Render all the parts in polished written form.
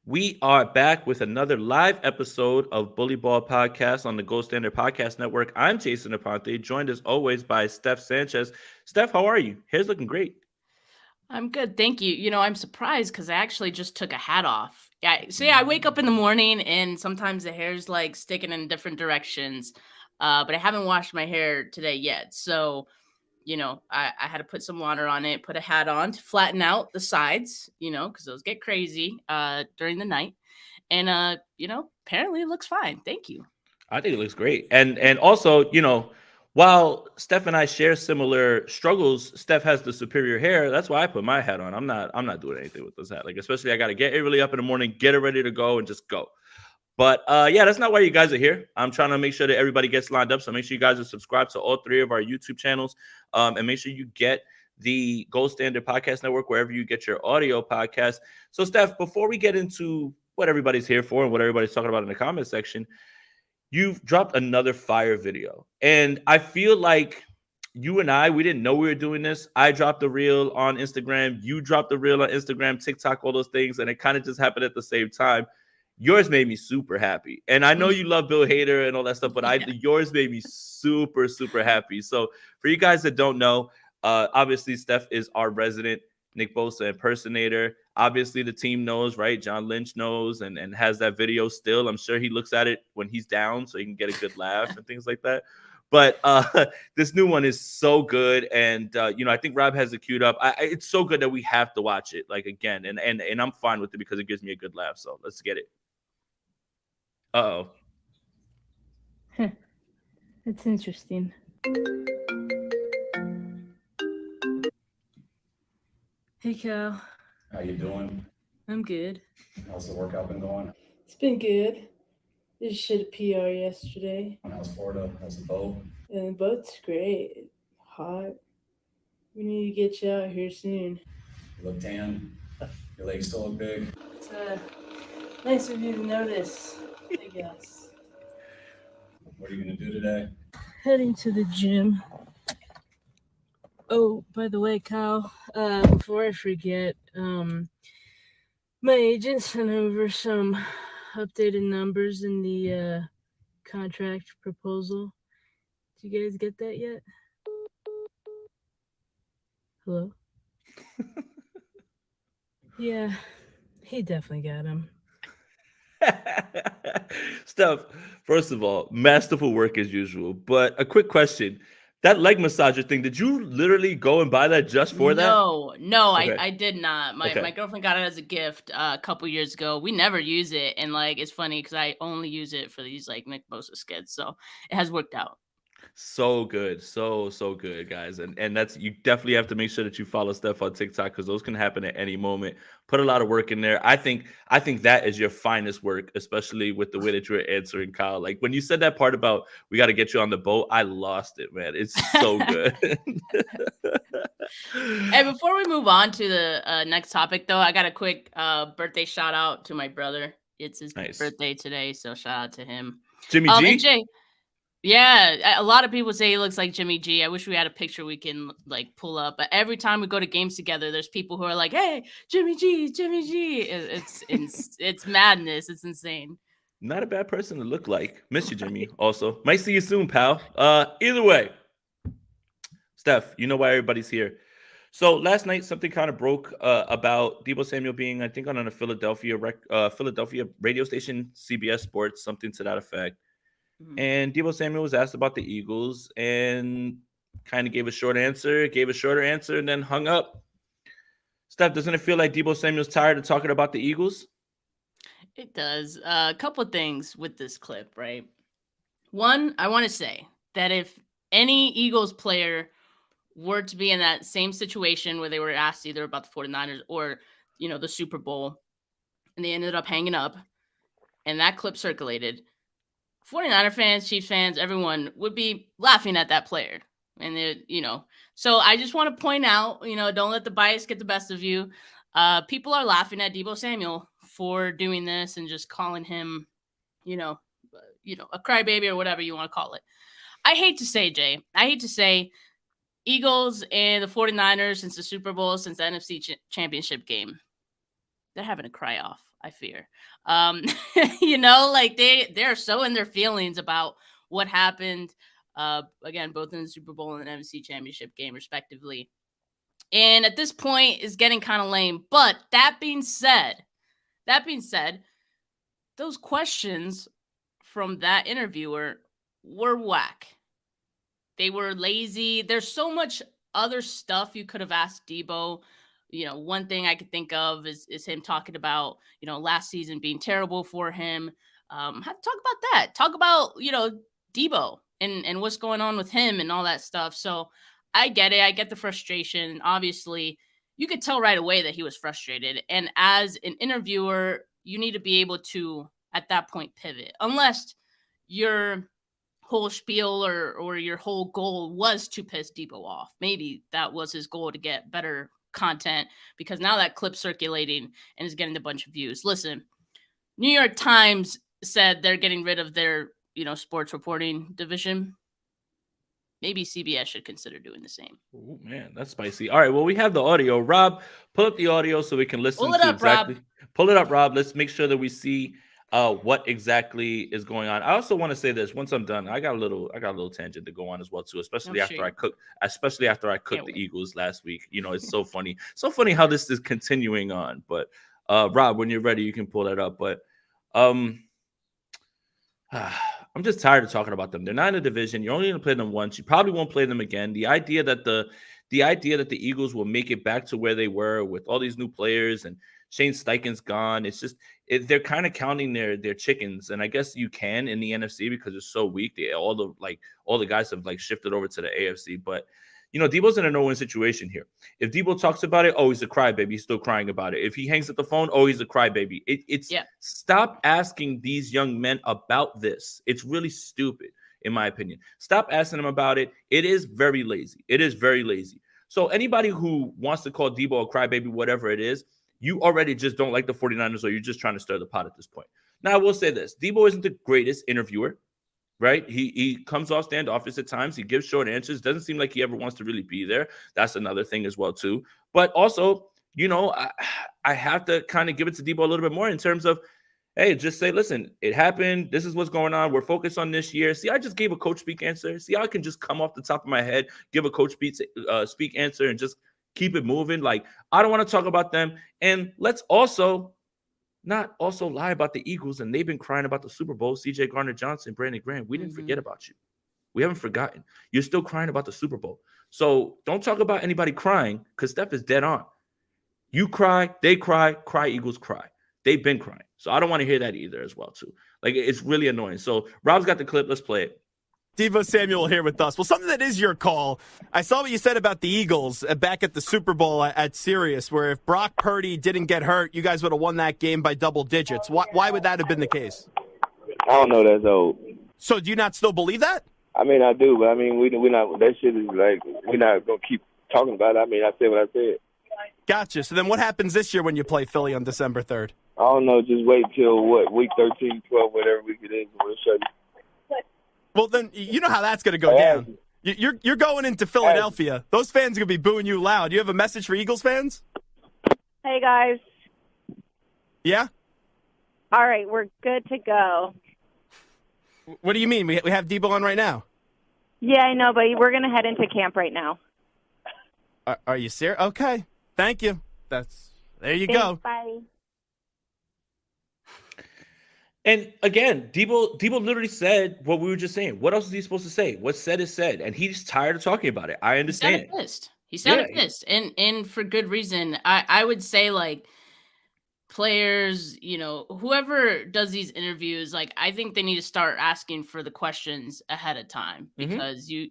We are back with another live episode of Bully Ball Podcast on the Gold Standard Podcast Network. I'm Jason Aponte, joined as always by Steph Sanchez. Steph, how are you? Hair's looking great. I'm good, thank you. I'm surprised because I actually just took a hat off. I wake up in the morning and sometimes the hair's like sticking in different directions, but I haven't washed my hair today yet. So, I had to put some water on it, put a hat on to flatten out the sides, because those get crazy during the night. And, apparently it looks fine. Thank you. I think it looks great. And also, while Steph and I share similar struggles, Steph has the superior hair. That's why I put my hat on. I'm not doing anything with this hat. Like, especially I gotta get it really up in the morning, get it ready to go, and just go. But yeah, that's not why you guys are here. I'm trying to make sure that everybody gets lined up. So make sure you guys are subscribed to all three of our YouTube channels. And make sure you get the Gold Standard Podcast Network wherever you get your audio podcast. So, Steph, before we get into what everybody's here for and what everybody's talking about in the comment section, you've dropped another fire video. And I feel like you and we didn't know we were doing this. I dropped the reel on Instagram. You dropped the reel on Instagram, TikTok, all those things. And it kind of just happened at the same time. Yours made me super happy. And I know you love Bill Hader and all that stuff, but yours made me super, super happy. So for you guys that don't know, obviously Steph is our resident Nick Bosa impersonator. Obviously the team knows, right? John Lynch knows and has that video still. I'm sure he looks at it when he's down so he can get a good laugh and things like that. But this new one is so good, and I think Rob has it queued up. It's so good that we have to watch it like again, and I'm fine with it because it gives me a good laugh. So let's get it. Uh-oh. That's interesting. Hey, Cal. How you doing? I'm good. How's the workout been going? It's been good. Just did a PR yesterday. How's Florida? How's the boat? And the boat's great. Hot. We need to get you out here soon. You look tan. Your legs still look big. It's nice of you to notice, I guess. What are you going to do today? Heading to the gym. Oh, by the way, Kyle, before I forget, my agent sent over some updated numbers in the contract proposal. Did you guys get that yet? Hello? Yeah, he definitely got him. Steph, first of all, masterful work as usual. But a quick question. That leg massager thing, did you literally go and buy that just for that? No, Okay. I did not. My girlfriend got it as a gift a couple years ago. We never use it, and like it's funny because I only use it for these like Nick Bosa skits, so it has worked out. So good. So good, guys. And that's, you definitely have to make sure that you follow Steph on TikTok because those can happen at any moment. Put a lot of work in there. I think that is your finest work, especially with the way that you're answering Kyle. Like when you said that part about we got to get you on the boat, I lost it, man. It's so good. And before we move on to the next topic, though, I got a quick birthday shout out to my brother. It's his birthday today, so shout out to him. Jimmy G? And Jay, yeah, a lot of people say he looks like Jimmy G. I wish we had a picture we can like pull up. But every time we go to games together, there's people who are like, "Hey, Jimmy G, Jimmy G." It's madness. It's insane. Not a bad person to look like. Miss you, Jimmy. Also, might see you soon, pal. Either way, Steph, you know why everybody's here. So last night, something kind of broke about Deebo Samuel being, I think, on a Philadelphia radio station, CBS Sports, something to that effect. Mhm. And Deebo Samuel was asked about the Eagles and kind of gave a shorter answer, and then hung up. Steph, doesn't it feel like Deebo Samuel's tired of talking about the Eagles? It does. A couple of things with this clip, right? One, I want to say that if any Eagles player were to be in that same situation where they were asked either about the 49ers or, the Super Bowl, and they ended up hanging up, and that clip circulated, 49er fans, Chiefs fans, everyone would be laughing at that player. And so I just want to point out, don't let the bias get the best of you. People are laughing at Deebo Samuel for doing this and just calling him, a crybaby or whatever you want to call it. I hate to say Eagles and the 49ers since the Super Bowl, since the NFC championship game. they're having a cry off, I fear. Like they're so in their feelings about what happened. Again, both in the Super Bowl and the NFC Championship game, respectively. And at this point, it's getting kind of lame. But that being said, those questions from that interviewer were whack. They were lazy. There's so much other stuff you could have asked Deebo. One thing I could think of is him talking about, last season being terrible for him. Talk about that. Talk about, Deebo and what's going on with him and all that stuff. So I get it. I get the frustration. Obviously, you could tell right away that he was frustrated. And as an interviewer, you need to be able to, at that point, pivot. Unless your whole spiel or your whole goal was to piss Deebo off. Maybe that was his goal, to get better content, because now that clip's circulating and is getting a bunch of views. Listen, New York Times said they're getting rid of their, sports reporting division. Maybe CBS should consider doing the same. Oh man, that's spicy. All right, well, we have the audio. Rob, pull up the audio so we can listen Pull it to up, exactly. Rob. Pull it up, Rob. Let's make sure that we see what exactly is going on. I also want to say this. Once I'm done, I got a little tangent to go on as well too, especially after I cooked the Eagles last week. It's so funny. So funny how this is continuing on. But Rob, when you're ready, you can pull that up. But I'm just tired of talking about them. They're not in a division. You're only going to play them once. You probably won't play them again. The idea that the Eagles will make it back to where they were with all these new players and Shane Steichen's gone. It's just they're kind of counting their chickens, and I guess you can in the NFC because it's so weak. All the guys have shifted over to the AFC, but Deebo's in a no-win situation here. If Deebo talks about it, oh, he's a crybaby. He's still crying about it. If he hangs up the phone, oh, he's a crybaby. Stop asking these young men about this. It's really stupid, in my opinion. Stop asking them about it. It is very lazy. So anybody who wants to call Deebo a crybaby, whatever it is, you already just don't like the 49ers, or you're just trying to stir the pot at this point. Now, I will say this. Deebo isn't the greatest interviewer, right? He comes off standoffish at times. He gives short answers. Doesn't seem like he ever wants to really be there. That's another thing as well, too. But also, I have to kind of give it to Deebo a little bit more in terms of, hey, just say, listen, it happened. This is what's going on. We're focused on this year. See, I just gave a coach speak answer. See, I can just come off the top of my head, give a coach speak answer and just keep it moving. I don't want to talk about them. And let's also not also lie about the Eagles, and they've been crying about the Super Bowl. CJ Gardner-Johnson, Brandon Graham, we didn't forget about you. We haven't forgotten. You're still crying about the Super Bowl. So don't talk about anybody crying, because Steph is dead on. You cry, they cry Eagles cry. They've been crying. So I don't want to hear that either as well, too. It's really annoying. So Rob's got the clip. Let's play it. Deebo Samuel here with us. Well, something that is your call. I saw what you said about the Eagles back at the Super Bowl at Sirius, where if Brock Purdy didn't get hurt, you guys would have won that game by double digits. Why would that have been the case? I don't know. That's old. So do you not still believe that? I mean, I do, but I mean, we're not. That shit is we're not gonna keep talking about it. I mean, I said what I said. Gotcha. So then what happens this year when you play Philly on December 3rd? I don't know. Just wait till week 13, 12, whatever week it is, and we'll show you. Well, then you know how that's going to go down. You're going into Philadelphia. Those fans are going to be booing you loud. You have a message for Eagles fans? Hey, guys. Yeah? All right, we're good to go. What do you mean? We have Deebo on right now. Yeah, I know, but we're going to head into camp right now. Are you serious? Okay. Thank you. There you Thanks, go. Bye. And again, Deebo literally said what we were just saying. What else is he supposed to say? What's said is said, and he's tired of talking about it. I understand. He sounded pissed, and for good reason. I would say players, whoever does these interviews, I think they need to start asking for the questions ahead of time, because you,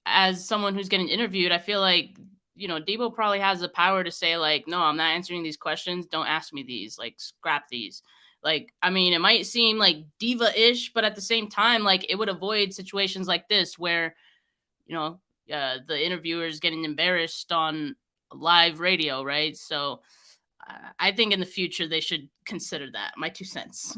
as someone who's getting interviewed, I feel like Deebo probably has the power to say no, I'm not answering these questions. Don't ask me these. Scrap these. It might seem diva-ish, but at the same time, it would avoid situations like this where, the interviewer is getting embarrassed on live radio, right? So I think in the future they should consider that. My 2 cents.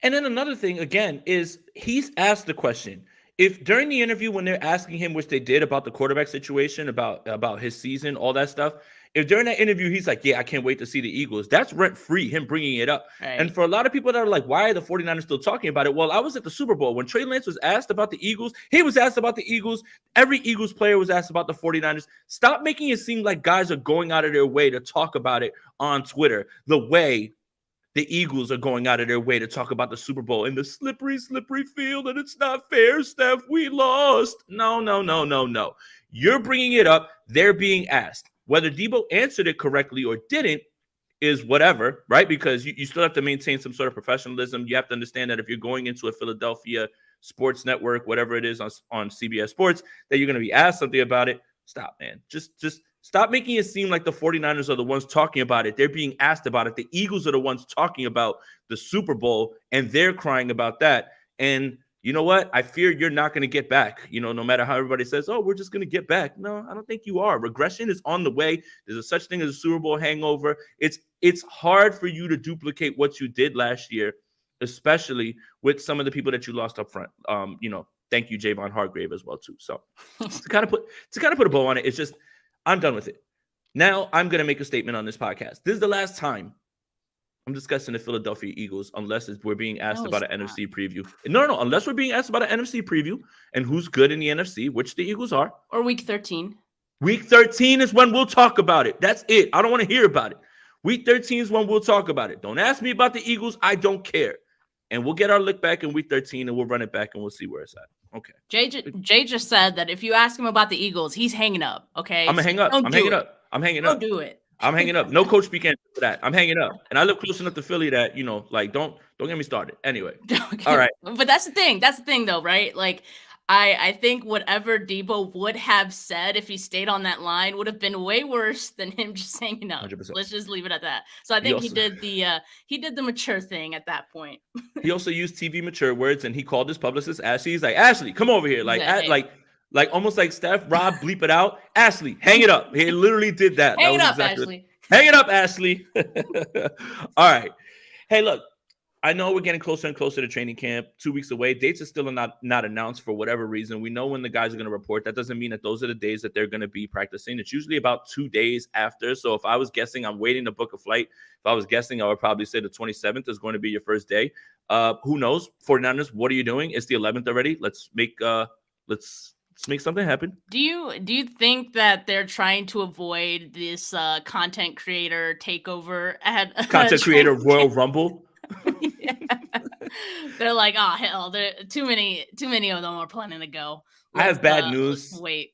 And then another thing, again, is he's asked the question. If during the interview when they're asking him, which they did, about the quarterback situation, about his season, all that stuff, If during that interview he's like, yeah, I can't wait to see the Eagles, that's rent free, him bringing it up. Right. And for a lot of people that are like, why are the 49ers still talking about it? Well, I was at the Super Bowl when Trey Lance was asked about the Eagles. He was asked about the Eagles. Every Eagles player was asked about the 49ers. Stop making it seem like guys are going out of their way to talk about it on Twitter the way the Eagles are going out of their way to talk about the Super Bowl in the slippery field, and it's not fair, Steph. We lost. No. You're bringing it up. They're being asked. Whether Deebo answered it correctly or didn't is whatever, right? Because you still have to maintain some sort of professionalism. You have to understand that if you're going into a Philadelphia sports network, whatever it is on CBS Sports, that you're going to be asked something about it. Stop, man. Just stop making it seem like the 49ers are the ones talking about it. They're being asked about it. The Eagles are the ones talking about the Super Bowl, and they're crying about that. And you know what? I fear you're not going to get back. No matter how everybody says, oh, we're just going to get back. No, I don't think you are. Regression is on the way. There's a such thing as a Super Bowl hangover. It's hard for you to duplicate what you did last year, especially with some of the people that you lost up front. Thank you, Jayvon Hargrave as well, too. So to kind of put a bow on it, it's just, I'm done with it. Now I'm going to make a statement on this podcast. This is the last time I'm discussing the Philadelphia Eagles unless we're being asked about an NFC preview. No, unless we're being asked about an NFC preview and who's good in the NFC, which the Eagles are. Or week 13. Week 13 is when we'll talk about it. That's it. I don't want to hear about it. Week 13 is when we'll talk about it. Don't ask me about the Eagles. I don't care. And we'll get our look back in week 13 and we'll run it back and we'll see where it's at. Okay. Jay just said that if you ask him about the Eagles, he's hanging up. Okay. I'm going to hang up. I'm hanging up. Don't do it. I'm hanging up. No coach speak answer for that. I'm hanging up. And I live close enough to Philly that, don't get me started. Anyway. All right. But that's the thing. That's the thing though, right? Like I think whatever Deebo would have said if he stayed on that line would have been way worse than him just hanging up. 100%. Let's just leave it at that. So I think he did the mature thing at that point. He also used TV mature words, and he called his publicist Ashley. He's like, Ashley, come over here. Like almost like Steph, Rob, bleep it out. Ashley, hang it up. He literally did that. Hang it up, Ashley. Hang it up, Ashley. All right. Hey, look, I know we're getting closer and closer to training camp. 2 weeks away. Dates are still not announced for whatever reason. We know when the guys are going to report. That doesn't mean that those are the days that they're going to be practicing. It's usually about 2 days after. So if I was guessing, I'm waiting to book a flight. If I was guessing, I would probably say the 27th is going to be your first day. Who knows? 49ers, what are you doing? It's the 11th already. Let's make something happen. Do you think that they're trying to avoid this content creator takeover at content creator Royal Rumble? Yeah. They're like, oh hell, there too many of them are planning to go. I have bad news. Wait.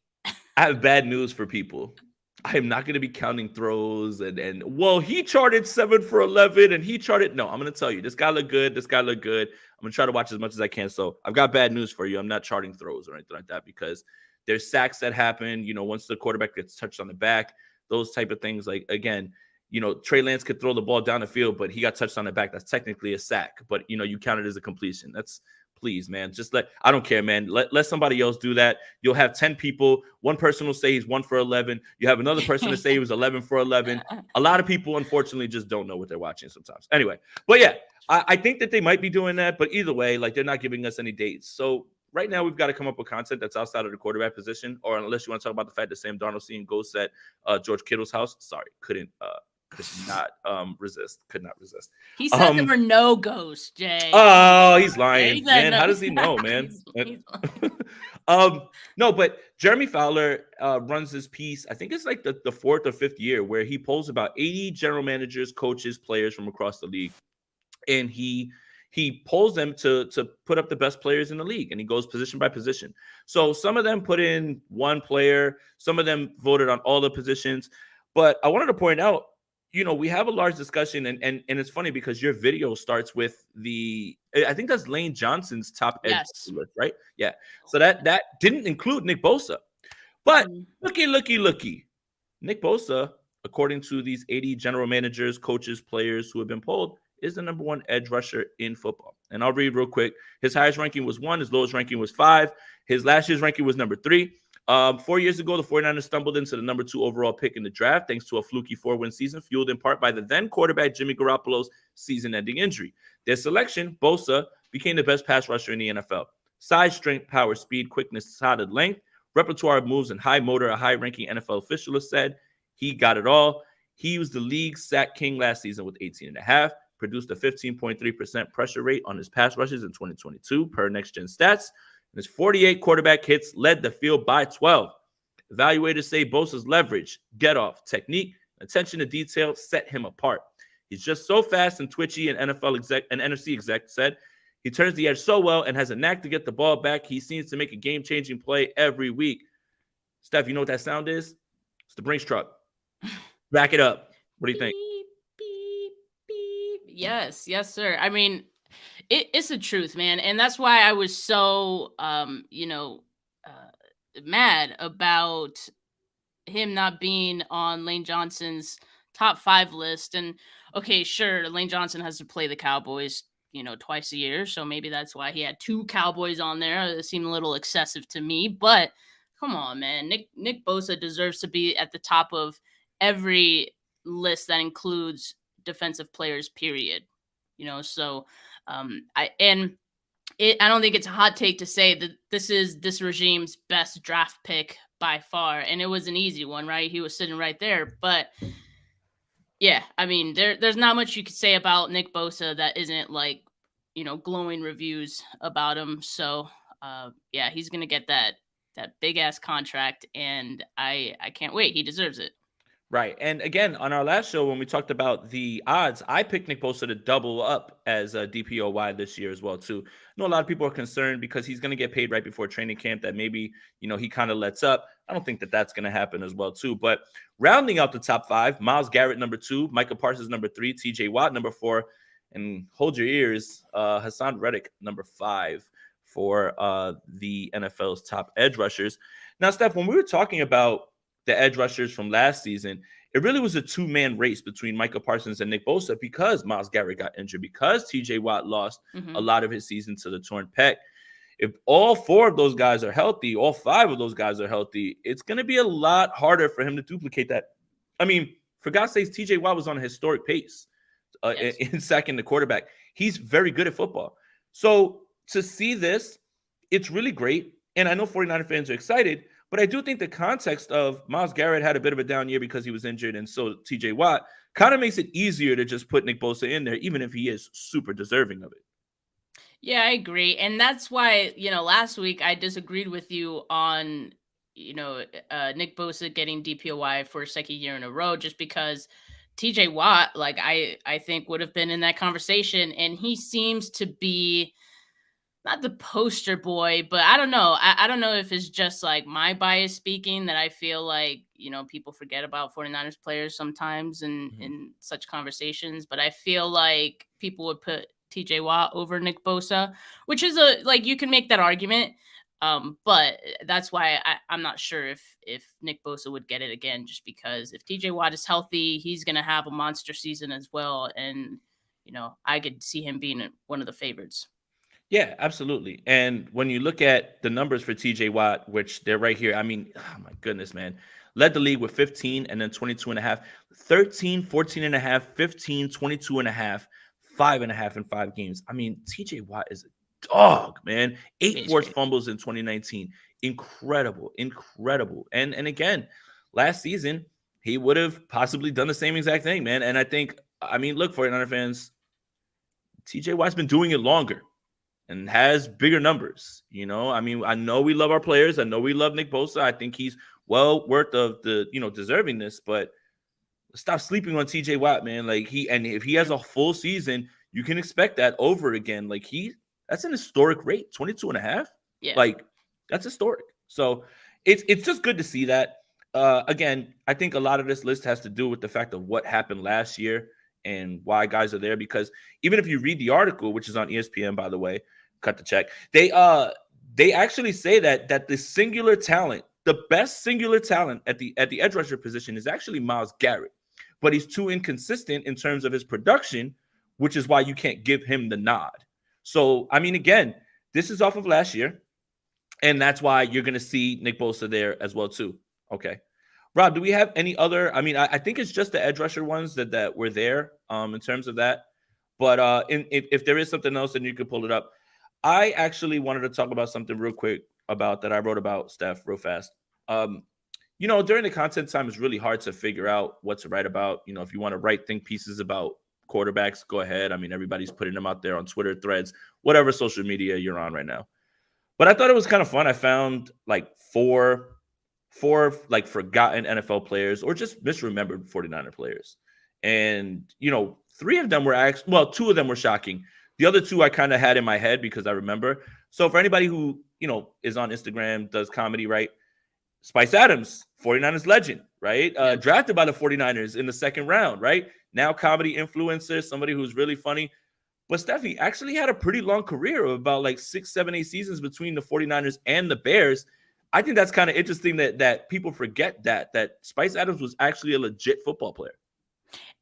I have bad news for people. I am not going to be counting throws and well, he charted 7 for 11 and he charted. No, I'm going to tell you, this guy looked good. I'm going to try to watch as much as I can. So I've got bad news for you. I'm not charting throws or anything like that because there's sacks that happen, once the quarterback gets touched on the back, those type of things. Like, again, Trey Lance could throw the ball down the field, but he got touched on the back. That's technically a sack, but you count it as a completion. Please, man, I don't care, man. Let somebody else do that. You'll have 10 people. One person will say he's 1 for 11. You have another person to say he was 11 for 11. A lot of people, unfortunately, just don't know what they're watching sometimes. Anyway, but yeah, I think that they might be doing that, but either way, like they're not giving us any dates. So right now we've got to come up with content that's outside of the quarterback position, or unless you want to talk about the fact that Sam Darnold seeing ghosts at George Kittle's house. Sorry, could not resist. He said there were no ghosts, Jay. Oh, he's lying, man. How does he know, man? He's No, but Jeremy Fowler runs this piece. I think it's like the 4th or 5th year where he polls about 80 general managers, coaches, players from across the league, and he polls them to put up the best players in the league, and he goes position by position. So some of them put in one player, some of them voted on all the positions. But I wanted to point out, we have a large discussion, and it's funny because your video starts with I think that's Lane Johnson's top edge list, right? Yeah. So that didn't include Nick Bosa. But looky. Nick Bosa, according to these 80 general managers, coaches, players who have been polled, is the number 1 edge rusher in football. And I'll read real quick. His highest ranking was 1. His lowest ranking was 5. His last year's ranking was number 3. 4 years ago, the 49ers stumbled into the number 2 overall pick in the draft thanks to a fluky 4-win season fueled in part by the then quarterback Jimmy Garoppolo's season-ending injury. Their selection, Bosa, became the best pass rusher in the NFL. Size, strength, power, speed, quickness, solid length, repertoire of moves, and high motor, a high-ranking NFL official has said. He got it all. He was the league sack king last season with 18.5, produced a 15.3% pressure rate on his pass rushes in 2022 per Next Gen Stats. And his 48 quarterback hits led the field by 12. Evaluators say Bosa's leverage, get off, technique, attention to detail set him apart. He's just so fast and twitchy, and NFC exec said. He turns the edge so well and has a knack to get the ball back. He seems to make a game-changing play every week. Steph, you know what that sound is? It's the Brinks truck. Back it up. What do you think? Beep, beep, beep. Yes, sir. I mean, it's the truth, man. And that's why I was so, mad about him not being on Lane Johnson's top 5 list. And okay, sure, Lane Johnson has to play the Cowboys, twice a year. So maybe that's why he had 2 Cowboys on there. It seemed a little excessive to me, but come on, man. Nick Bosa deserves to be at the top of every list that includes defensive players, period. So I don't think it's a hot take to say that this is this regime's best draft pick by far. And it was an easy one, right? He was sitting right there. But yeah, I mean, there's not much you could say about Nick Bosa that isn't like, glowing reviews about him. So yeah, he's going to get that big ass contract. And I can't wait. He deserves it. Right. And again, on our last show, when we talked about the odds, I picked Nick Bosa to double up as a DPOY this year as well, too. I know a lot of people are concerned because he's going to get paid right before training camp that maybe, he kind of lets up. I don't think that that's going to happen as well, too. But rounding out the top 5, Myles Garrett, number 2, Micah Parsons, number 3, TJ Watt, number 4, and hold your ears, Hassan Reddick, number 5 for the NFL's top edge rushers. Now, Steph, when we were talking about the edge rushers from last season, it really was a 2-man race between Micah Parsons and Nick Bosa because Myles Garrett got injured, because TJ Watt lost a lot of his season to the torn pec. If all 4 of those guys are healthy, all 5 of those guys are healthy, it's going to be a lot harder for him to duplicate that. I mean, for God's sakes, TJ Watt was on a historic pace in sacking the quarterback. He's very good at football. So to see this, it's really great. And I know 49er fans are excited, but I do think the context of Myles Garrett had a bit of a down year because he was injured, and so TJ Watt kind of makes it easier to just put Nick Bosa in there, even if he is super deserving of it. Yeah, I agree. And that's why, last week I disagreed with you on, Nick Bosa getting DPOY for a second year in a row, just because TJ Watt, like I think would have been in that conversation, and he seems to be not the poster boy, but I don't know. I don't know if it's just like my bias speaking that I feel like, people forget about 49ers players sometimes in such conversations, but I feel like people would put TJ Watt over Nick Bosa, which is you can make that argument. But that's why I'm not sure if Nick Bosa would get it again, just because if TJ Watt is healthy, he's going to have a monster season as well. And, I could see him being one of the favorites. Yeah, absolutely. And when you look at the numbers for TJ Watt, which they're right here, I mean, oh my goodness, man, led the league with 15 and then 22.5, 13, 14.5, 15, 22.5, 5.5 in 5 games. I mean, TJ Watt is a dog, man. 8 forced fumbles in 2019. Incredible. And again, last season, he would have possibly done the same exact thing, man. And I think, look, 49er fans, TJ Watt's been doing it longer and has bigger numbers. I know we love our players. I know we love Nick Bosa. I think he's well worth of the, deserving this, but stop sleeping on TJ Watt, man. If he has a full season, you can expect that over again. That's an historic rate, 22.5. Yeah. That's historic. So it's just good to see that. Again, I think a lot of this list has to do with the fact of what happened last year and why guys are there, because even if you read the article, which is on ESPN, by the way, cut the check, they actually say that the singular talent, the best singular talent at the edge rusher position is actually Myles Garrett, but he's too inconsistent in terms of his production, which is why you can't give him the nod. So, again, this is off of last year, and that's why you're going to see Nick Bosa there as well, too. Okay. Rob, do we have any other? I think it's just the edge rusher ones that were there in terms of that. But if there is something else, then you could pull it up. I actually wanted to talk about something real quick about that I wrote about, Steph, real fast. during the content time, it's really hard to figure out what to write about. If you want to write think pieces about quarterbacks, go ahead. I mean, everybody's putting them out there on Twitter, Threads, whatever social media you're on right now. But I thought it was kind of fun. I found like four like forgotten NFL players or just misremembered 49er players. And, three of them were actually, well, two of them were shocking. The other two I kind of had in my head because I remember. So for anybody who, is on Instagram, does comedy, right? Spice Adams, 49ers legend, right? Drafted by the 49ers in the second round, right? Now comedy influencer, somebody who's really funny. But Steffi actually had a pretty long career of about like 6, 7, 8 seasons between the 49ers and the Bears. I think that's kind of interesting that people forget that Spice Adams was actually a legit football player.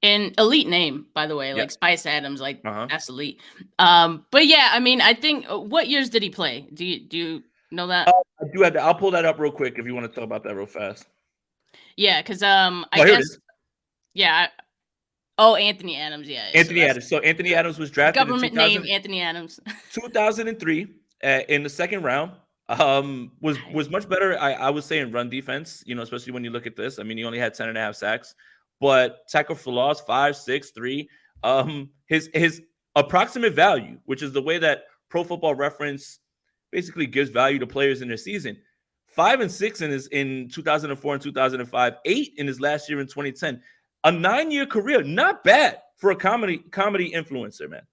An elite name, by the way, Yeah. like Spice Adams, like that's elite. But yeah, I mean, I think what years did he play? Do you know that? I do have that. I'll pull that up real quick if you want to talk about that real fast. Yeah, because here it is. Yeah. Anthony Adams, yeah. Anthony Adams. So Anthony Adams was drafted government in name Anthony Adams. 2003 in the second round. Was much better. I would say in run defense, especially when you look at this. I mean, he only had 10.5 sacks, but tackle for loss 5, 6, 3. His approximate value, which is the way that Pro Football Reference basically gives value to players in their season, 5 and 6 in 2004 and 2005, 8 in his last year in 2010. A 9-year career, not bad for a comedy influencer, man.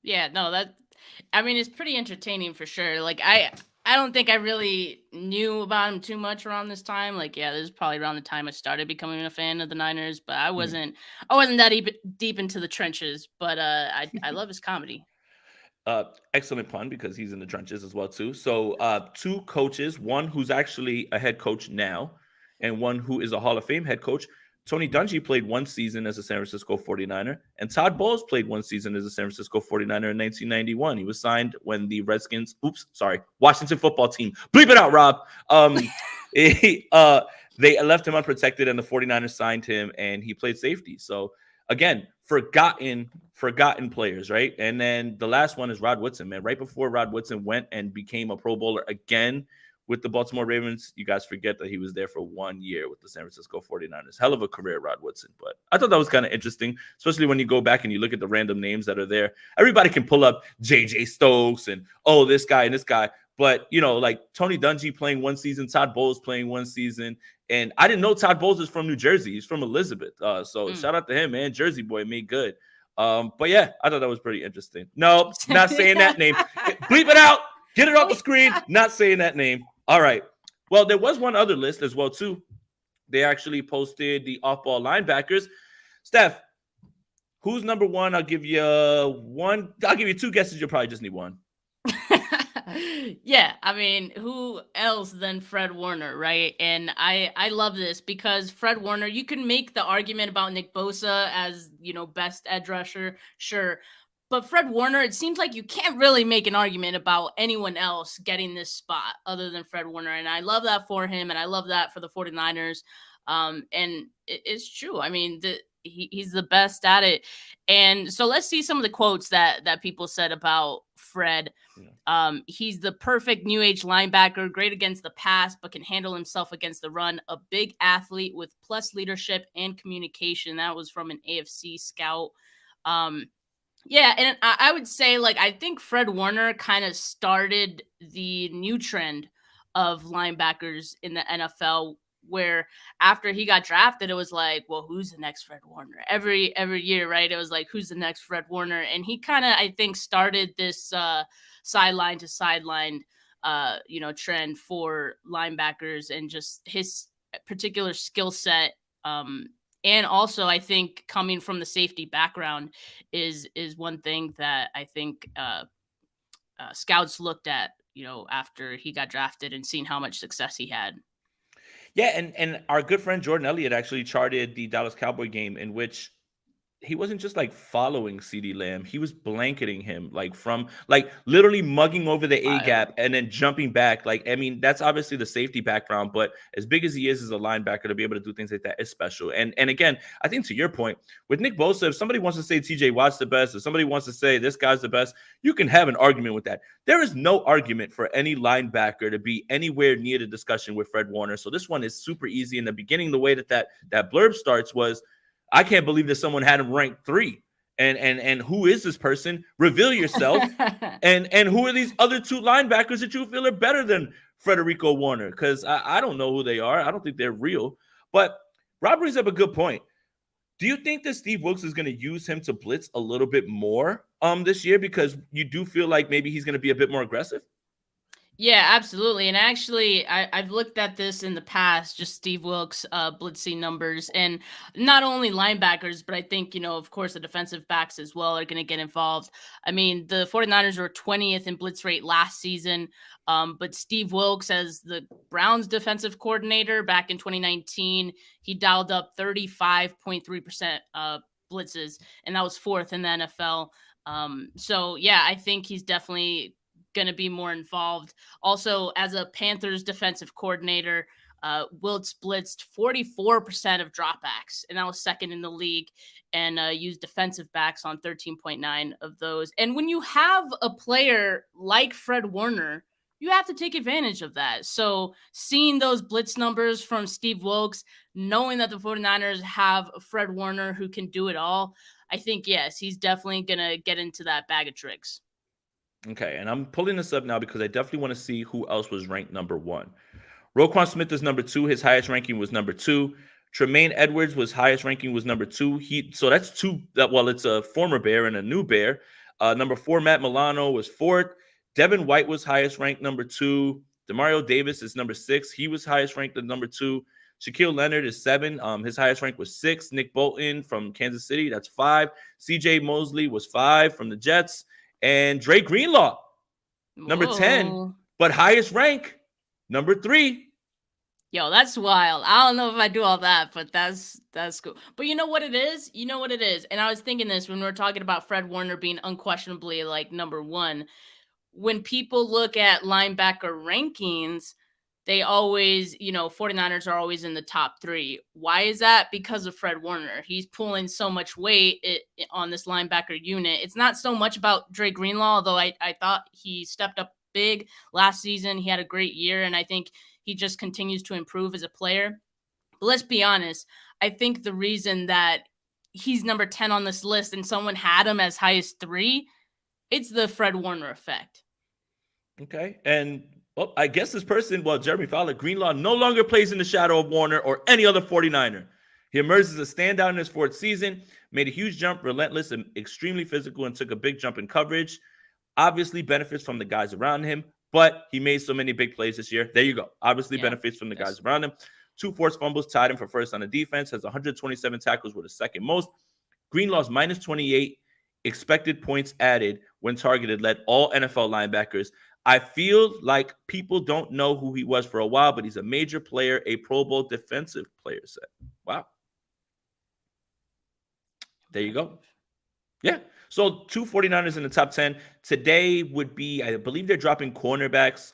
Yeah, no, it's pretty entertaining for sure. Like I don't think I really knew about him too much around this time. Like, yeah, this is probably around the time I started becoming a fan of the Niners, but I wasn't that deep into the trenches. But I love his comedy. Excellent pun because he's in the trenches as well too. So two coaches, one who's actually a head coach now, and one who is a Hall of Fame head coach. Tony Dungy played one season as a San Francisco 49er, and Todd Bowles played one season as a San Francisco 49er in 1991. He was signed when the Washington football team. Bleep it out, Rob. They left him unprotected, and the 49ers signed him, and he played safety. So, again, forgotten players, right? And then the last one is Rod Woodson, man. Right before Rod Woodson went and became a Pro Bowler again with the Baltimore Ravens, you guys forget that he was there for 1 year with the San Francisco 49ers. Hell of a career, Rod Woodson. But I thought that was kind of interesting, especially when you go back and you look at the random names that are there. Everybody can pull up J.J. Stokes and, this guy and this guy. But, like Tony Dungy playing one season, Todd Bowles playing one season. And I didn't know Todd Bowles is from New Jersey. He's from Elizabeth. So shout out to him, man. Jersey boy, made good. But, yeah, I thought that was pretty interesting. No, not saying that name. Bleep it out. Get it off the screen. Not saying that name. All right. Well, there was one other list as well, too. They actually posted the off-ball linebackers. Steph, who's number one? I'll give you two guesses. You'll probably just need one. Yeah, I mean, who else than Fred Warner, right? And I love this because Fred Warner, you can make the argument about Nick Bosa as, best edge rusher, sure. But Fred Warner, it seems like you can't really make an argument about anyone else getting this spot other than Fred Warner. And I love that for him, and I love that for the 49ers. And it's true. I mean, he's the best at it. And so let's see some of the quotes that people said about Fred. He's the perfect new age linebacker, great against the pass, but can handle himself against the run. A big athlete with plus leadership and communication. That was from an AFC scout. Yeah, and I would say, I think Fred Warner kind of started the new trend of linebackers in the NFL, where after he got drafted, it was like, well, who's the next Fred Warner? Every year, right? It was like, who's the next Fred Warner? And he kind of, I think, started this sideline to sideline, trend for linebackers and just his particular skill set. And also, I think coming from the safety background is one thing that I think scouts looked at, after he got drafted and seen how much success he had. Yeah, and our good friend Jordan Elliott actually charted the Dallas Cowboy game in which he wasn't just like following CeeDee Lamb. He was blanketing him like from like literally mugging over the A Wild. gap and then jumping back. Like, I mean, that's obviously the safety background, but as big as he is as a linebacker to be able to do things like that is special. And again, I think to your point with Nick Bosa, if somebody wants to say TJ Watt's the best, if somebody wants to say this guy's the best, you can have an argument with that. There is no argument for any linebacker to be anywhere near the discussion with Fred Warner. So this one is super easy. In the beginning, the way that blurb starts was, I can't believe that someone had him ranked 3. And who is this person? Reveal yourself. and who are these other 2 linebackers that you feel are better than Frederico Warner? Because I don't know who they are. I don't think they're real. But Rob brings up a good point. Do you think that Steve Wilkes is going to use him to blitz a little bit more this year? Because you do feel like maybe he's going to be a bit more aggressive? Yeah, absolutely. And actually, I've looked at this in the past, just Steve Wilkes blitzing numbers, and not only linebackers, but I think, of course, the defensive backs as well are going to get involved. I mean, the 49ers were 20th in blitz rate last season, but Steve Wilkes, as the Browns defensive coordinator back in 2019, he dialed up 35.3% blitzes, and that was 4th in the NFL. So, yeah, I think he's definitely going to be more involved. Also, as a Panthers defensive coordinator, Wilkes blitzed 44% of dropbacks, and that was 2nd in the league, and used defensive backs on 13.9 of those. And when you have a player like Fred Warner, you have to take advantage of that. So seeing those blitz numbers from Steve Wilkes, knowing that the 49ers have Fred Warner who can do it all, I think, yes, he's definitely going to get into that bag of tricks. Okay, and I'm pulling this up now because I definitely want to see who else was ranked number 1. Roquan Smith is number 2. His highest ranking was number 2. Tremaine Edwards was highest ranking was number 2. So that's 2. Well, it's a former Bear and a new Bear. Number 4, Matt Milano was 4th. Devin White was highest ranked number 2. Demario Davis is number 6. He was highest ranked at number 2. Shaquille Leonard is 7. His highest rank was 6. Nick Bolton from Kansas City, that's 5. CJ Mosley was 5 from the Jets. And Dre Greenlaw, number 10, but highest rank, number 3. Yo, that's wild. I don't know if I do all that, but that's cool. But you know what it is? And I was thinking this when we were talking about Fred Warner being unquestionably like number 1. When people look at linebacker rankings, they always, 49ers are always in the top 3. Why is that? Because of Fred Warner. He's pulling so much weight on this linebacker unit. It's not so much about Dre Greenlaw, although I thought he stepped up big last season. He had a great year, and I think he just continues to improve as a player. But let's be honest. I think the reason that he's number 10 on this list and someone had him as high as 3, it's the Fred Warner effect. Okay, and well, I guess this person, Jeremy Fowler, Greenlaw no longer plays in the shadow of Warner or any other 49er. He emerged as a standout in his 4th season, made a huge jump, relentless and extremely physical, and took a big jump in coverage. Obviously benefits from the guys around him, but he made so many big plays this year. There you go. Obviously benefits from the guys around him. 2 forced fumbles, tied him for 1st on the defense, has 127 tackles with the 2nd most. Greenlaw's minus 28 expected points added when targeted led all NFL linebackers. I feel like people don't know who he was for a while, but he's a major player, a Pro Bowl defensive player set. Wow. There you go. Yeah. So 2 49ers in the top 10. Today would be, I believe they're dropping cornerbacks.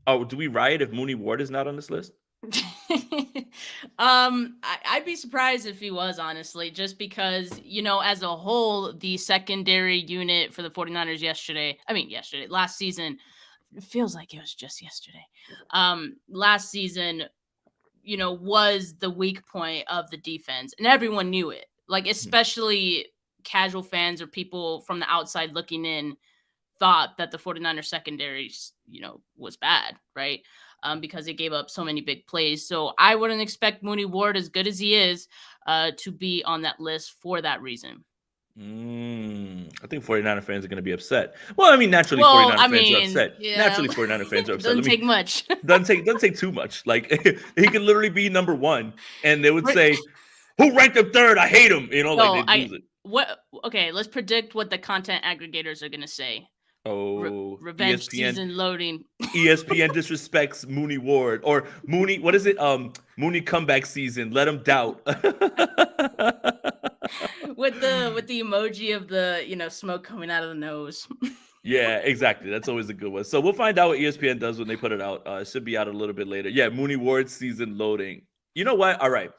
Oh, do we riot if Mooney Ward is not on this list? I'd be surprised if he was, honestly, just because, as a whole, the secondary unit for the 49ers last season, it feels like it was just yesterday. Last season, was the weak point of the defense, and everyone knew it. Like, especially casual fans or people from the outside looking in thought that the 49ers secondary, was bad, right? Because it gave up so many big plays. So I wouldn't expect Mooney Ward, as good as he is, to be on that list for that reason. I think 49er fans are going to be upset. Well, I mean, naturally, 49er fans are upset. Yeah. Naturally, 49er fans are upset. Doesn't take much. Doesn't take too much. Like, he could literally be number 1, and they would say, who ranked him 3rd? I hate him. They'd lose it. Okay, let's predict what the content aggregators are going to say. Oh, revenge ESPN, season loading. ESPN disrespects Mooney Ward, or Mooney. What is it? Mooney comeback season. Let him doubt. with the emoji of the smoke coming out of the nose. Yeah, exactly. That's always a good one. So we'll find out what ESPN does when they put it out. It should be out a little bit later. Yeah, Mooney Ward season loading. You know what? All right.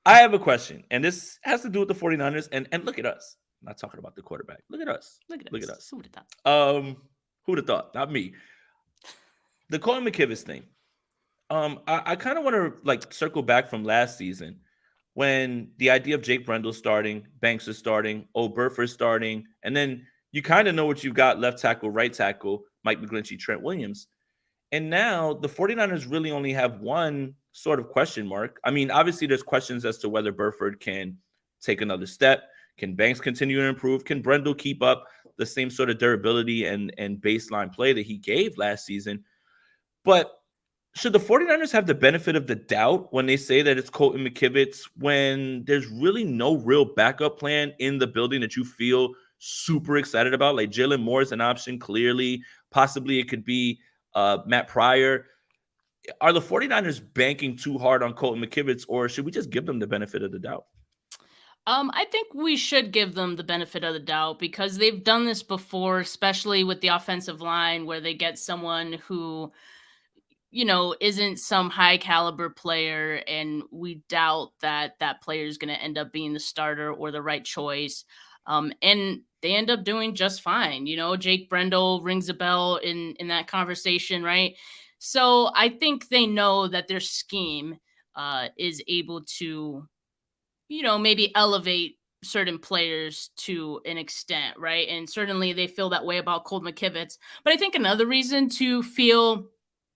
I have a question, and this has to do with the 49ers. And look at us. I'm not talking about the quarterback. Look at us. Look at us. Who would have thought? Who'd have thought? Not me. The Colin McKivitz thing. I kind of want to circle back from last season when the idea of Jake Brendel starting, Banks is starting, Burford starting, and then you kind of know what you've got: left tackle, right tackle, Mike McGlinchey, Trent Williams. And now the 49ers really only have one sort of question mark. I mean, obviously there's questions as to whether Burford can take another step. Can Banks continue to improve? Can Brendel keep up the same sort of durability and baseline play that he gave last season? But should the 49ers have the benefit of the doubt when they say that it's Colton McKivitz when there's really no real backup plan in the building that you feel super excited about? Like Jalen Moore is an option, clearly. Possibly it could be Matt Pryor. Are the 49ers banking too hard on Colton McKivitz, or should we just give them the benefit of the doubt? I think we should give them the benefit of the doubt because they've done this before, especially with the offensive line where they get someone who isn't some high caliber player, and we doubt that that player is going to end up being the starter or the right choice. And they end up doing just fine. Jake Brendel rings a bell in that conversation, right? So I think they know that their scheme is able to, maybe elevate certain players to an extent, right? And certainly they feel that way about Colt McKivitz. But I think another reason to feel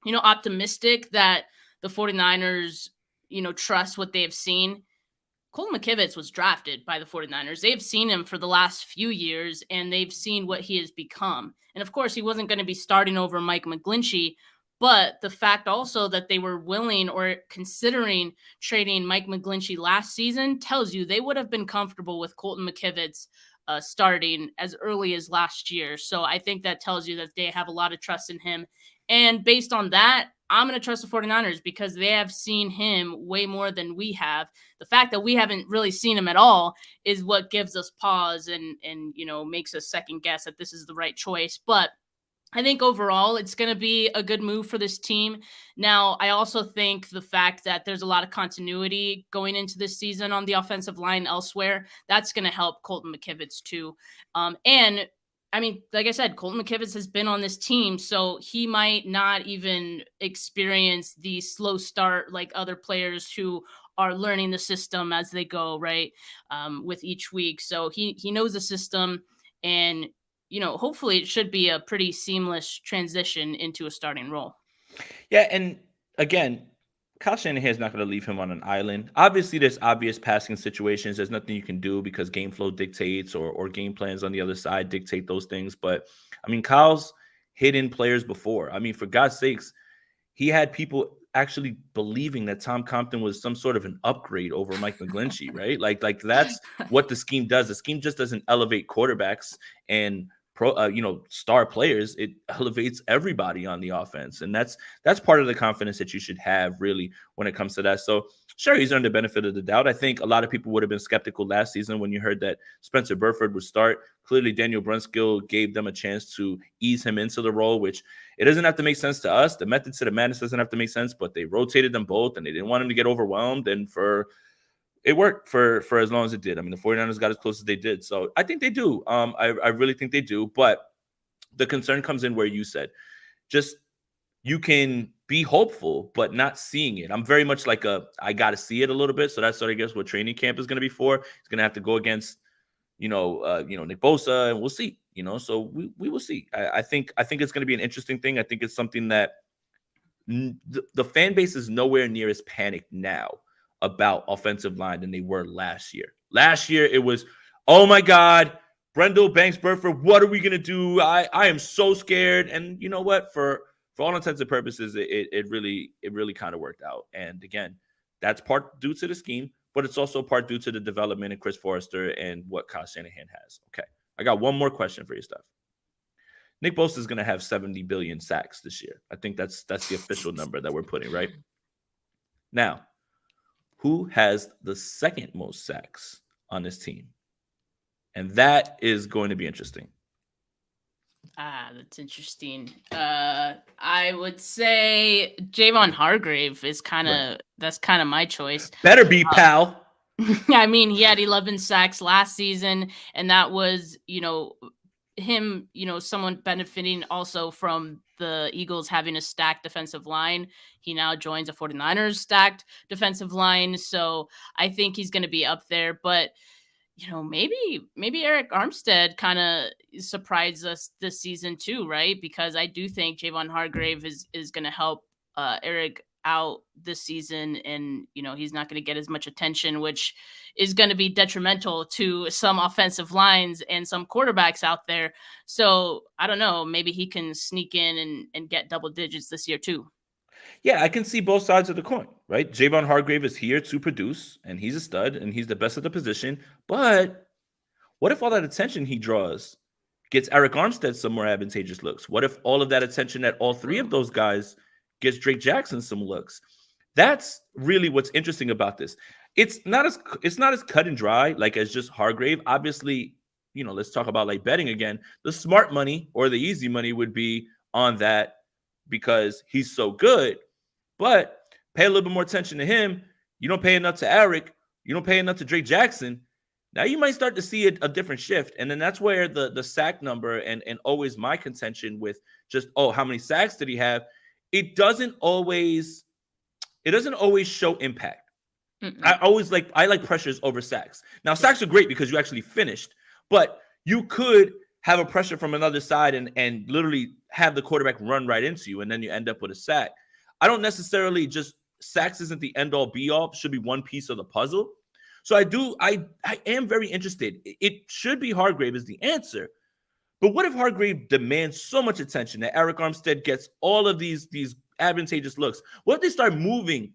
optimistic that the 49ers, trust what they have seen. Colton McKivitz was drafted by the 49ers. They've seen him for the last few years, and they've seen what he has become. And of course, he wasn't going to be starting over Mike McGlinchey, but the fact also that they were willing or considering trading Mike McGlinchey last season tells you they would have been comfortable with Colton McKivitz starting as early as last year. So I think that tells you that they have a lot of trust in him. And based on that, I'm going to trust the 49ers because they have seen him way more than we have. The fact that we haven't really seen him at all is what gives us pause and makes us second guess that this is the right choice. But I think overall it's going to be a good move for this team. Now, I also think the fact that there's a lot of continuity going into this season on the offensive line elsewhere, that's going to help Colton McKivitz too. And I mean, like I said, Colton McKivitz has been on this team, so he might not even experience the slow start like other players who are learning the system as they go, right, with each week. So he knows the system, and, hopefully it should be a pretty seamless transition into a starting role. Yeah, and again, Kyle Shanahan is not going to leave him on an island. Obviously, there's obvious passing situations. There's nothing you can do because game flow dictates or game plans on the other side dictate those things. But, I mean, Kyle's hidden players before. I mean, for God's sakes, he had people actually believing that Tom Compton was some sort of an upgrade over Mike McGlinchey, right? Like that's what the scheme does. The scheme just doesn't elevate quarterbacks and star players. It elevates everybody on the offense, and that's part of the confidence that you should have really when it comes to that. So sure, he's earned the benefit of the doubt. I think a lot of people would have been skeptical last season when you heard that Spencer Burford would start. Clearly, Daniel Brunskill gave them a chance to ease him into the role, which it doesn't have to make sense to us. The method to the madness doesn't have to make sense, but they rotated them both, and they didn't want him to get overwhelmed. And it worked for as long as it did. I mean, the 49ers got as close as they did. So I think they do. I really think they do. But the concern comes in where you said, just you can be hopeful, but not seeing it. I'm very much like I got to see it a little bit. So that's sort of, I guess, what training camp is going to be for. He's going to have to go against, Nick Bosa, and we'll see, so we will see. I think it's going to be an interesting thing. I think it's something that the fan base is nowhere near as panicked now about offensive line than they were last year. Last year, it was, oh my God, Brendel, Banks, Burford, what are we going to do? I am so scared. And you know what? For all intents and purposes, it really kind of worked out. And again, that's part due to the scheme, but it's also part due to the development of Chris Forrester and what Kyle Shanahan has. Okay, I got one more question for you, Steph. Nick Bosa is going to have 70 billion sacks this year. I think that's the official number that we're putting, right? Now, who has the second most sacks on this team. And that is going to be interesting. That's interesting. I would say Jayvon Hargrave is that's kind of my choice. Better be, pal. I mean, he had 11 sacks last season, and that was, him, someone benefiting also from the Eagles having a stacked defensive line. He now joins a 49ers stacked defensive line. So I think he's going to be up there, but maybe Eric Armstead kind of surprised us this season too, right? Because I do think Jayvon Hargrave is going to help Eric out this season, and he's not going to get as much attention, which is going to be detrimental to some offensive lines and some quarterbacks out there. So I don't know, maybe he can sneak in and get double digits this year too. Yeah, I can see both sides of the coin, right? Jayvon Hargrave is here to produce, and he's a stud, and he's the best at the position. But what if all that attention he draws gets Eric Armstead some more advantageous looks? What if all of that attention at all three of those guys gets Drake Jackson some looks? That's really what's interesting about this. It's not as cut and dry like as just Hargrave. Obviously, let's talk about like betting again. The smart money or the easy money would be on that because he's so good. But pay a little bit more attention to him. You don't pay enough to Eric. You don't pay enough to Drake Jackson. Now you might start to see a different shift. And then that's where the sack number and always my contention with just, how many sacks did he have? It doesn't always show impact. I like pressures over sacks. Now sacks are great because you actually finished, but you could have a pressure from another side and literally have the quarterback run right into you, and then you end up with a sack. I don't necessarily just sacks isn't the end all be all, should be one piece of the puzzle. So I am very interested. It should be Hargrave is the answer. But what if Hargrave demands so much attention that Eric Armstead gets all of these advantageous looks? What if they start moving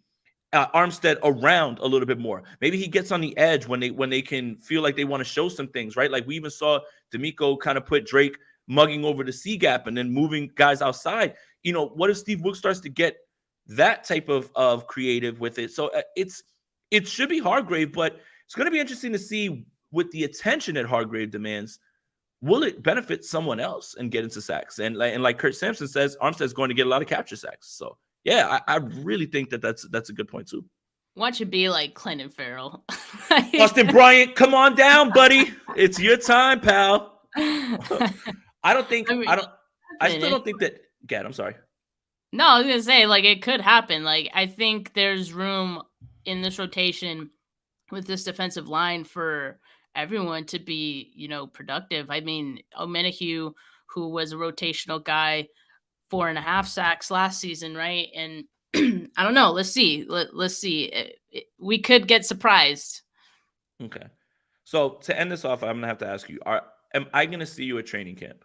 Armstead around a little bit more? Maybe he gets on the edge when they can feel like they want to show some things, right? Like we even saw D'Amico kind of put Drake mugging over the C gap and then moving guys outside. What if Steve Wilkes starts to get that type of creative with it? So it should be Hargrave, but it's going to be interesting to see with the attention that Hargrave demands. Will it benefit someone else and get into sacks? And like Kurt Sampson says, Armstead's going to get a lot of capture sacks. So yeah, I really think that's a good point too. Watch it be like Clinton Farrell. Austin Bryant, come on down, buddy. It's your time, pal. I still don't think that. Gad, I'm sorry. No, I was gonna say like it could happen. Like I think there's room in this rotation with this defensive line for everyone to be, productive. I mean, Omenahue, who was a rotational guy, 4.5 sacks last season, right? And I don't know. Let's see. Let's see. We could get surprised. Okay. So to end this off, I'm gonna have to ask you: am I gonna see you at training camp?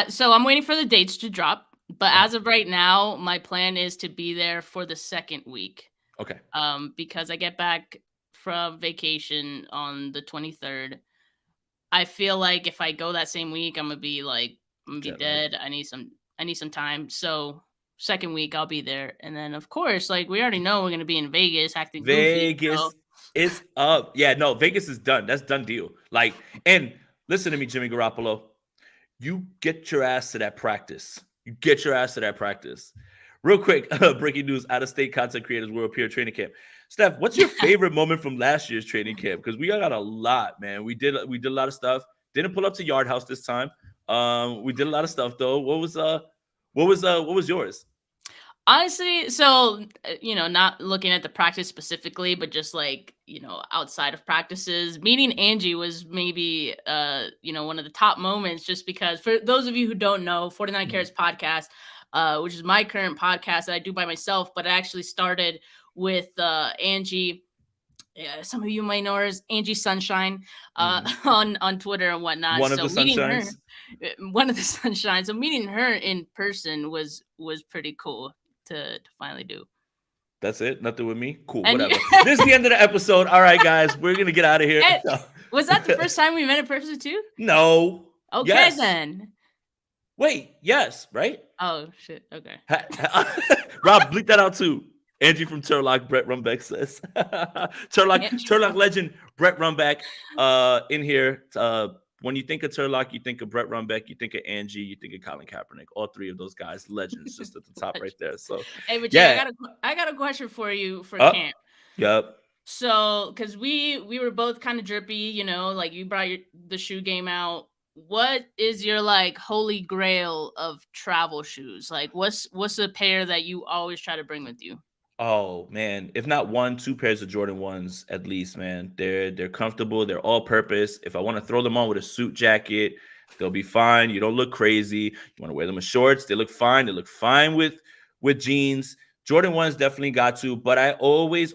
So I'm waiting for the dates to drop, but as of right now, my plan is to be there for the second week. Okay. Because I get back from vacation on the 23rd. I feel like if I go that same week, I'm gonna be dead. I need some time. So second week I'll be there. And then of course, like we already know we're gonna be in Vegas acting goofy. Vegas is up. Yeah, no, Vegas is done. That's done deal. Like, and listen to me, Jimmy Garoppolo. You get your ass to that practice. Real quick, breaking news: out-of-state content creators World Peer Training Camp. Steph, what's your favorite moment from last year's training camp? Because we got a lot, man. We did a lot of stuff. Didn't pull up to Yard House this time. We did a lot of stuff though. What was yours? Honestly, so not looking at the practice specifically, but just like outside of practices, meeting Angie was maybe one of the top moments. Just because for those of you who don't know, 49 Carats podcast, which is my current podcast that I do by myself, but I actually started with Angie. Some of you might know her as Angie Sunshine on Twitter and whatnot. One of the Sunshines. So meeting her in person was pretty cool to finally do. That's it? Nothing with me? Cool, whatever. This is the end of the episode. All right, guys, we're going to get out of here. Was that the first time we met in person too? No. Okay, yes. then. Wait, yes, right? Oh, shit. Okay. Rob, bleep that out too. Angie from Turlock, Brett Rumbeck says. Turlock legend, Brett Rumbeck in here. When you think of Turlock, you think of Brett Rumbeck, you think of Angie, you think of Colin Kaepernick. All three of those guys, legends, just at the top right there. So, Hey, but yeah. I got a question for you for camp. Yep. So, because we were both kind of drippy, like you brought the shoe game out. What is your like holy grail of travel shoes? Like, what's a pair that you always try to bring with you? Oh man, if not 1, 2 pairs of Jordan 1s at least, man. They're comfortable, they're all purpose. If I want to throw them on with a suit jacket, they'll be fine. You don't look crazy. You want to wear them with shorts, they look fine. They look fine with jeans. Jordan 1s definitely got to, but I always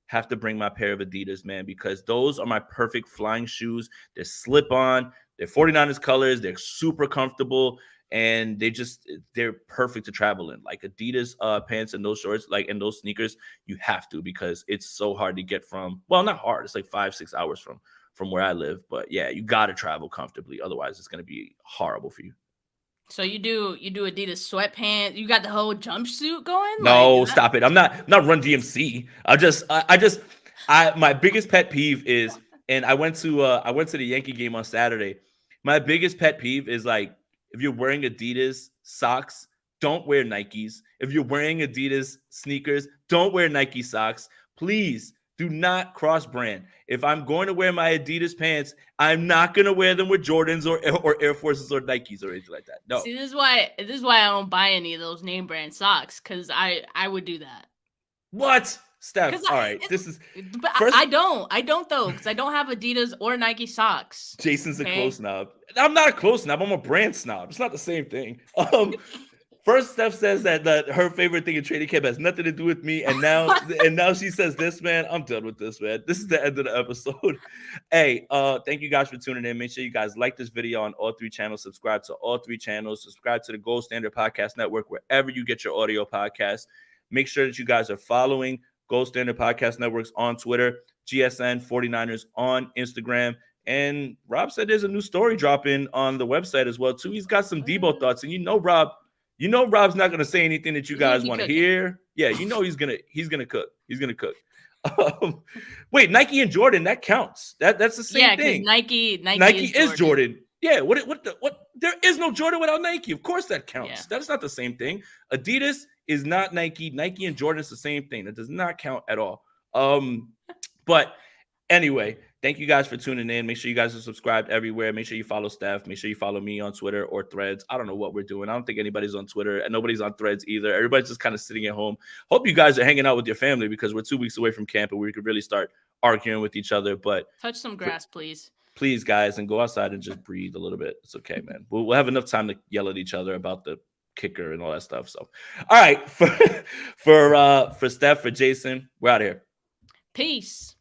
have to bring my pair of Adidas, man, because those are my perfect flying shoes. They're slip on, they're 49ers colors, they're super comfortable. And they're perfect to travel in. Like Adidas pants and those shorts, like and those sneakers, you have to, because it's so hard to get from. Well, not hard. It's like 5-6 hours from where I live. But yeah, you got to travel comfortably. Otherwise, it's going to be horrible for you. So you do Adidas sweatpants. You got the whole jumpsuit going? No, like, stop it. I'm not Run DMC. My biggest pet peeve is, and I went to the Yankee game on Saturday. My biggest pet peeve is like, if you're wearing Adidas socks, don't wear Nikes. If you're wearing Adidas sneakers, don't wear Nike socks. Please do not cross brand. If I'm going to wear my Adidas pants, I'm not going to wear them with Jordans or Air Forces or Nikes or anything like that. No. See, this is why I don't buy any of those name brand socks, because I would do that. What? Steph, all right. But I don't though, because I don't have Adidas or Nike socks. Jason's a clothes snob. I'm not a clothes snob. I'm a brand snob. It's not the same thing. First, Steph says that her favorite thing in training camp has nothing to do with me, and now she says this, man. I'm done with this, man. This is the end of the episode. Hey, thank you guys for tuning in. Make sure you guys like this video on all 3 channels. Subscribe to all 3 channels. Subscribe to the Gold Standard Podcast Network wherever you get your audio podcasts. Make sure that you guys are following Gold Standard Podcast Networks on Twitter, GSN 49ers on Instagram. And Rob said there's a new story dropping on the website as well, too. He's got some Deebo thoughts. And Rob's not going to say anything that you guys want to hear. Yeah, he's going to cook. He's going to cook. Wait, Nike and Jordan, that counts. That's the same thing. Nike is Jordan. Yeah, what there is no Jordan without Nike. Of course that counts. Yeah. That's not the same thing. Adidas is not Nike. Nike and Jordan is the same thing. That does not count at all. But anyway, thank you guys for tuning in. Make sure you guys are subscribed everywhere. Make sure you follow Steph. Make sure you follow me on Twitter or Threads. I don't know what we're doing. I don't think anybody's on Twitter and nobody's on Threads either. Everybody's just kind of sitting at home. Hope you guys are hanging out with your family, because we're 2 weeks away from camp and we could really start arguing with each other. But touch some grass, please. Please, guys, and go outside and just breathe a little bit. It's okay, man. We'll have enough time to yell at each other about the kicker and all that stuff. So, all right, for Steph, for Jason, we're out of here. Peace.